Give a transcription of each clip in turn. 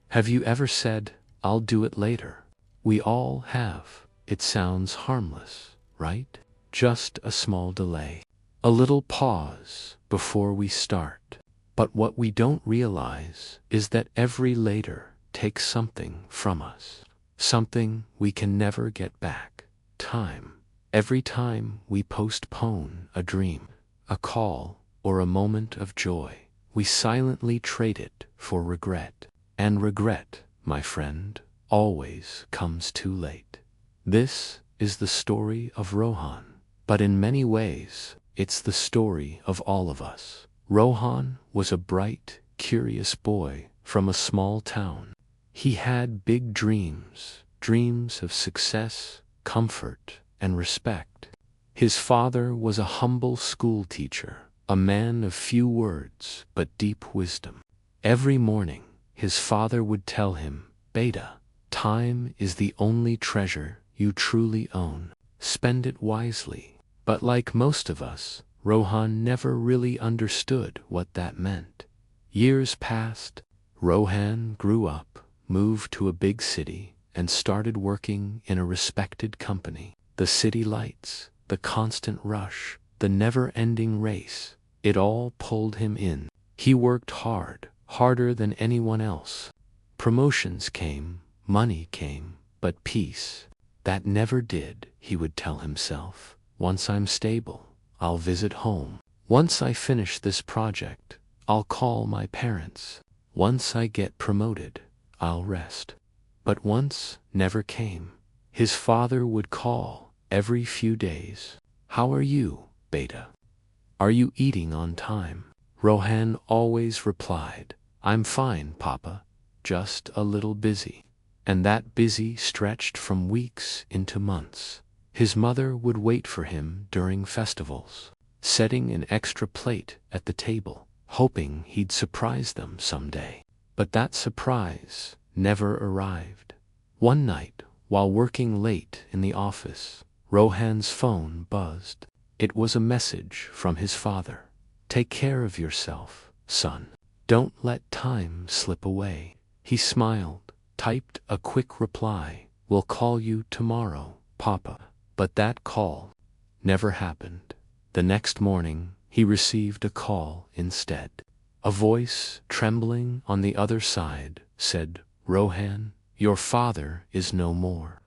Have you ever said, "I'll do it later"? We all have. It sounds harmless, right? Just a small delay. A little pause before we start. But what we don't realize is that every later takes something from us. Something we can never get back. Time. Every time we postpone a dream, a call, or a moment of joy, we silently trade it for regret. And regret, my friend, always comes too late. This is the story of Rohan, but in many ways, it's the story of all of us. Rohan was a bright, curious boy from a small town. He had big dreams, dreams of success, comfort, and respect. His father was a humble school teacher, a man of few words but deep wisdom. Every morning, his father would tell him, "Beta, time is the only treasure you truly own. Spend it wisely." But like most of us, Rohan never really understood what that meant. Years passed. Rohan grew up, moved to a big city, and started working in a respected company. The city lights, the constant rush, the never-ending race, it all pulled him in. He worked hard, harder than anyone else. Promotions came, money came, but peace, that never did, he would tell himself. Once I'm stable, I'll visit home. Once I finish this project, I'll call my parents. Once I get promoted, I'll rest. But once never came. His father would call every few days. "How are you, Beta? Are you eating on time?" Rohan always replied, "I'm fine, Papa, just a little busy." And that busy stretched from weeks into months. His mother would wait for him during festivals, setting an extra plate at the table, hoping he'd surprise them someday. But that surprise never arrived. One night, while working late in the office, Rohan's phone buzzed. It was a message from his father. "Take care of yourself, son. Don't let time slip away." He smiled, typed a quick reply, "We'll call you tomorrow, Papa." But that call never happened. The next morning, he received a call instead. A voice, trembling on the other side, said, "Rohan, your father is no more."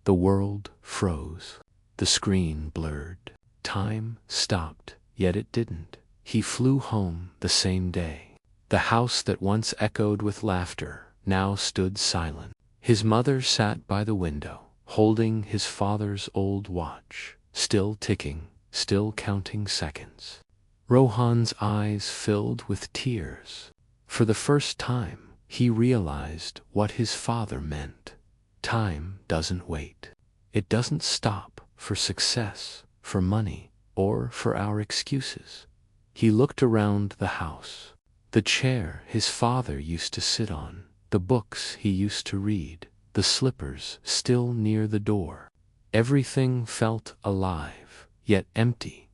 The world froze. The screen blurred. Time stopped, yet it didn't. He flew home the same day. The house that once echoed with laughter now stood silent. His mother sat by the window, holding his father's old watch, still ticking, still counting seconds. Rohan's eyes filled with tears. For the first time, he realized what his father meant. Time doesn't wait. It doesn't stop for success, for money, or for our excuses. He looked around the house. The chair his father used to sit on, the books he used to read, the slippers still near the door. Everything felt alive, yet empty.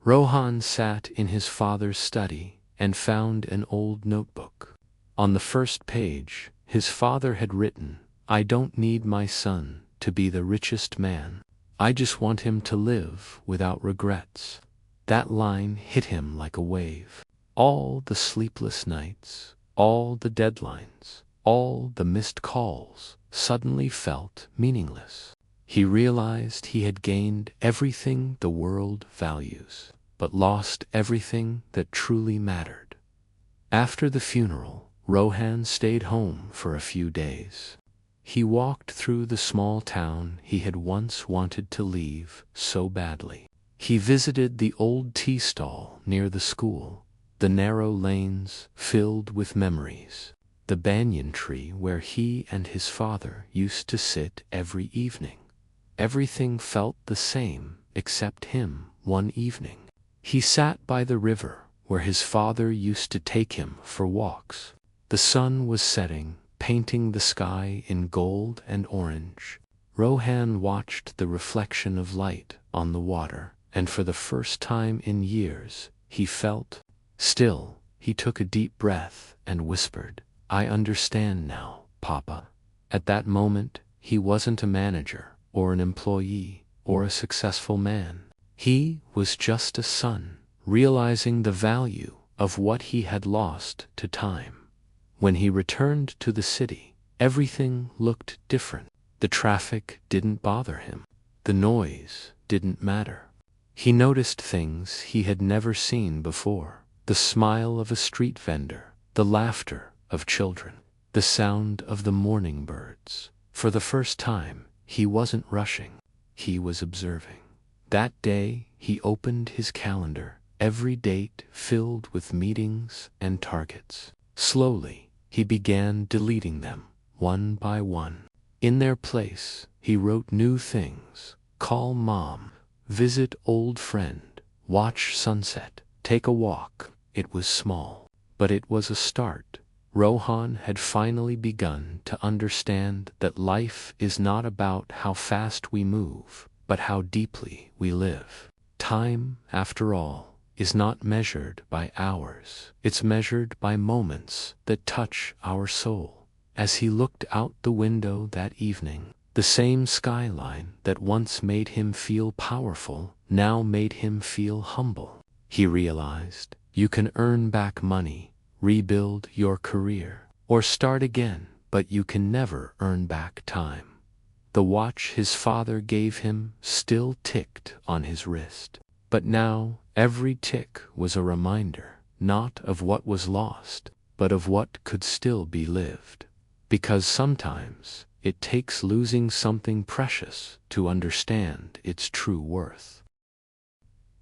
Rohan sat in his father's study and found an old notebook. On the first page, his father had written, "I don't need my son to be the richest man. I just want him to live without regrets." That line hit him like a wave. All the sleepless nights, all the deadlines, all the missed calls suddenly felt meaningless. He realized he had gained everything the world values, but lost everything that truly mattered. After the funeral, Rohan stayed home for a few days. He walked through the small town he had once wanted to leave so badly. He visited the old tea stall near the school, the narrow lanes filled with memories, the banyan tree where he and his father used to sit every evening. Everything felt the same except him. One evening, he sat by the river where his father used to take him for walks. The sun was setting, painting the sky in gold and orange. Rohan watched the reflection of light on the water, and for the first time in years, he felt still. He took a deep breath and whispered, I understand now, Papa. At that moment, he wasn't a manager, or an employee, or a successful man. He was just a son, realizing the value of what he had lost to time. When he returned to the city, everything looked different. The traffic didn't bother him. The noise didn't matter. He noticed things he had never seen before: the smile of a street vendor, the laughter of children, the sound of the morning birds. For the first time, he wasn't rushing. He was observing. That day, he opened his calendar, every date filled with meetings and targets. Slowly, he began deleting them, one by one. In their place, he wrote new things: call mom, visit old friend, watch sunset, take a walk. It was small, but it was a start. Rohan had finally begun to understand that life is not about how fast we move, but how deeply we live. Time, after all, is not measured by hours. It's measured by moments that touch our soul. As he looked out the window that evening, the same skyline that once made him feel powerful now made him feel humble. He realized, you can earn back money, rebuild your career, or start again, but you can never earn back time. The watch his father gave him still ticked on his wrist, but now every tick was a reminder, not of what was lost, but of what could still be lived. Because sometimes it takes losing something precious to understand its true worth.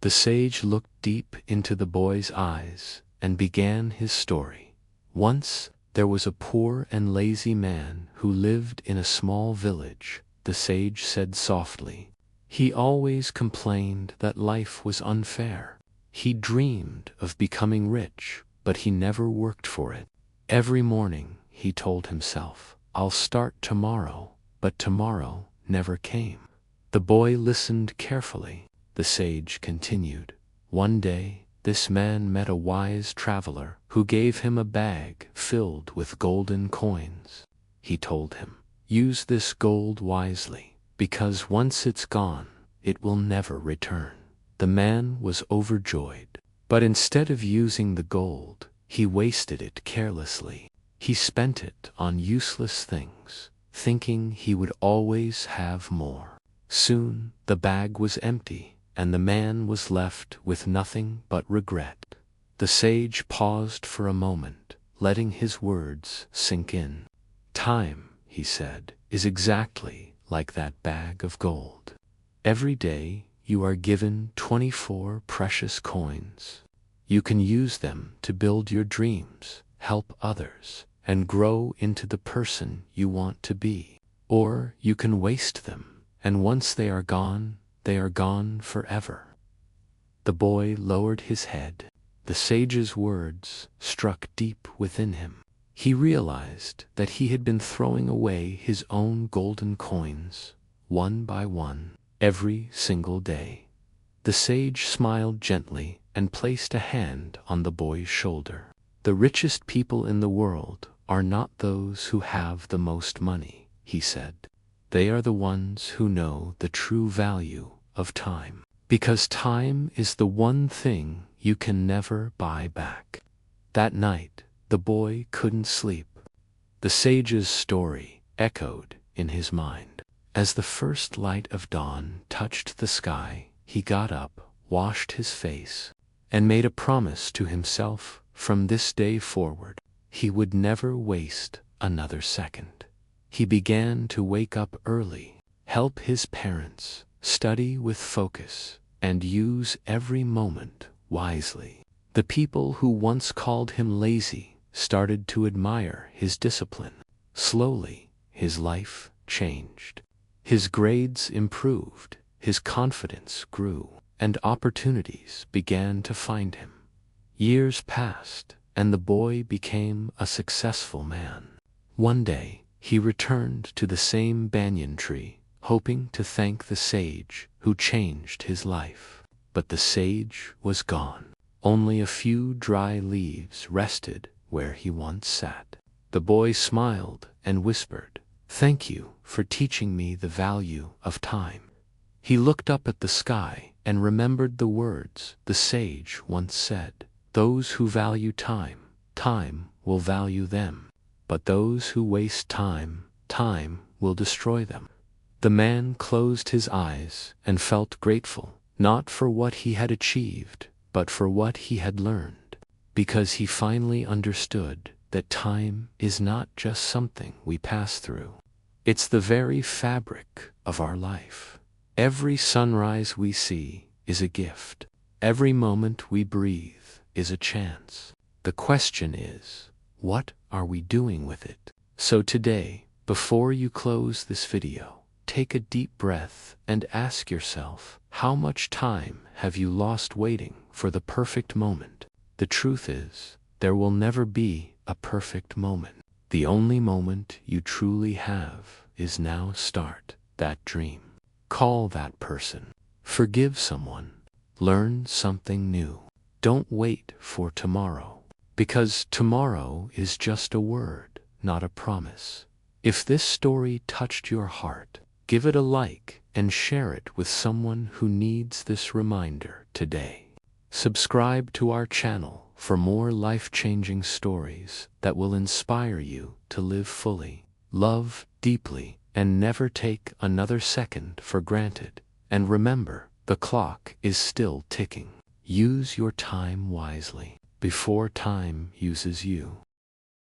The sage looked deep into the boy's eyes and began his story. Once there was a poor and lazy man who lived in a small village, the sage said softly. He always complained that life was unfair. He dreamed of becoming rich, but he never worked for it. Every morning, he told himself, I'll start tomorrow, but tomorrow never came. The boy listened carefully. The sage continued. One day, this man met a wise traveler who gave him a bag filled with golden coins. He told him, use this gold wisely, because once it's gone, it will never return. The man was overjoyed, but instead of using the gold, he wasted it carelessly. He spent it on useless things, thinking he would always have more. Soon, the bag was empty, and the man was left with nothing but regret. The sage paused for a moment, letting his words sink in. Time, he said, is exactly like that bag of gold. Every day, you are given 24 precious coins. You can use them to build your dreams, help others, and grow into the person you want to be. Or you can waste them, and once they are gone forever. The boy lowered his head. The sage's words struck deep within him. He realized that he had been throwing away his own golden coins, one by one, every single day. The sage smiled gently and placed a hand on the boy's shoulder. The richest people in the world are not those who have the most money, he said. They are the ones who know the true value of time. Because time is the one thing you can never buy back. That night, the boy couldn't sleep. The sage's story echoed in his mind. As the first light of dawn touched the sky, he got up, washed his face, and made a promise to himself from this day forward. He would never waste another second. He began to wake up early, help his parents, study with focus, and use every moment wisely. The people who once called him lazy started to admire his discipline. Slowly, his life changed. His grades improved, his confidence grew, and opportunities began to find him. Years passed, and the boy became a successful man. One day, he returned to the same banyan tree, hoping to thank the sage who changed his life. But the sage was gone. Only a few dry leaves rested where he once sat. The boy smiled and whispered, "Thank you for teaching me the value of time." He looked up at the sky and remembered the words the sage once said, "Those who value time, time will value them. But those who waste time, time will destroy them." The man closed his eyes and felt grateful, not for what he had achieved, but for what he had learned, because he finally understood that time is not just something we pass through. It's the very fabric of our life. Every sunrise we see is a gift. Every moment we breathe is a chance. The question is, what are we doing with it? So today, before you close this video, take a deep breath and ask yourself, how much time have you lost waiting for the perfect moment? The truth is, there will never be a perfect moment. The only moment you truly have is now. Start that dream. Call that person. Forgive someone. Learn something new. Don't wait for tomorrow, because tomorrow is just a word, not a promise. If this story touched your heart, give it a like and share it with someone who needs this reminder today. Subscribe to our channel for more life-changing stories that will inspire you to live fully, love deeply, and never take another second for granted. And remember, the clock is still ticking. Use your time wisely before time uses you.